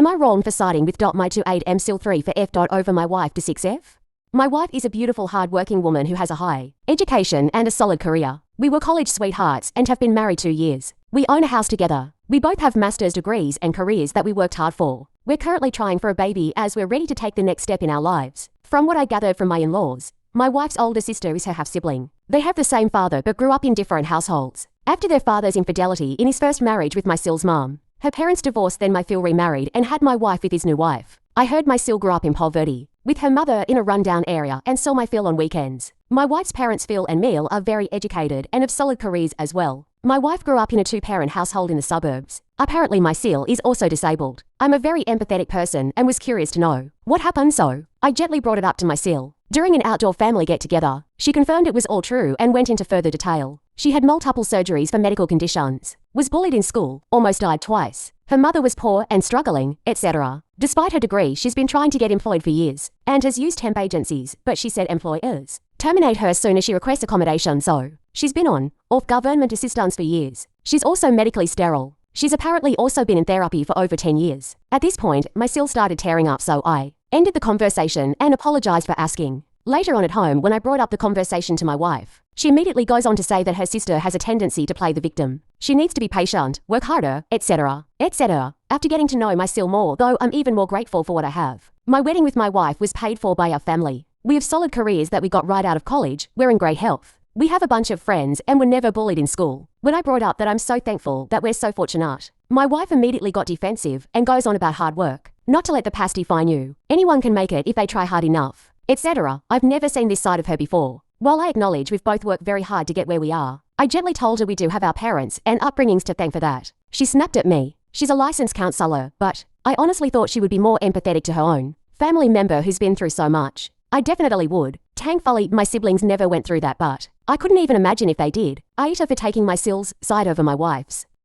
Am I wrong for siding with my 28M SIL 3 for F. over my wife to 6F? My wife is a beautiful hard-working woman who has a high education and a solid career. We were college sweethearts and have been married 2 years. We own a house together. We both have master's degrees and careers that we worked hard for. We're currently trying for a baby as we're ready to take the next step in our lives. From what I gathered from my in-laws, my wife's older sister is her half-sibling. They have the same father but grew up in different households. After their father's infidelity in his first marriage with my SIL's mom, her parents divorced, then my Phil remarried and had my wife with his new wife. I heard my SIL grew up in poverty, with her mother in a rundown area, and saw my Phil on weekends. My wife's parents Phil and Mil are very educated and have solid careers as well. My wife grew up in a 2-parent household in the suburbs. Apparently my SIL is also disabled. I'm a very empathetic person and was curious to know what happened, so I gently brought it up to my SIL. During an outdoor family get-together, she confirmed it was all true and went into further detail. She had multiple surgeries for medical conditions, was bullied in school, almost died twice. Her mother was poor and struggling, etc. Despite her degree, she's been trying to get employed for years and has used temp agencies, but she said employers terminate her as soon as she requests accommodation, so she's been on off government assistance for years. She's also medically sterile. She's apparently also been in therapy for over 10 years. At this point, my SIL started tearing up, so I ended the conversation and apologized for asking. Later on at home, when I brought up the conversation to my wife, she immediately goes on to say that her sister has a tendency to play the victim. She needs to be patient, work harder, etc., etc. After getting to know my SIL more, though, I'm even more grateful for what I have. My wedding with my wife was paid for by our family. We have solid careers that we got right out of college. We're in great health. We have a bunch of friends and were never bullied in school. When I brought up that I'm so thankful that we're so fortunate, my wife immediately got defensive and goes on about hard work. Not to let the past define you. Anyone can make it if they try hard enough, etc. I've never seen this side of her before. While I acknowledge we've both worked very hard to get where we are, I gently told her we do have our parents and upbringings to thank for that. She snapped at me. She's a licensed counselor, but I honestly thought she would be more empathetic to her own family member who's been through so much. I definitely would. Thankfully, my siblings never went through that, but I couldn't even imagine if they did. I hate her for taking my SIL's side over my wife's.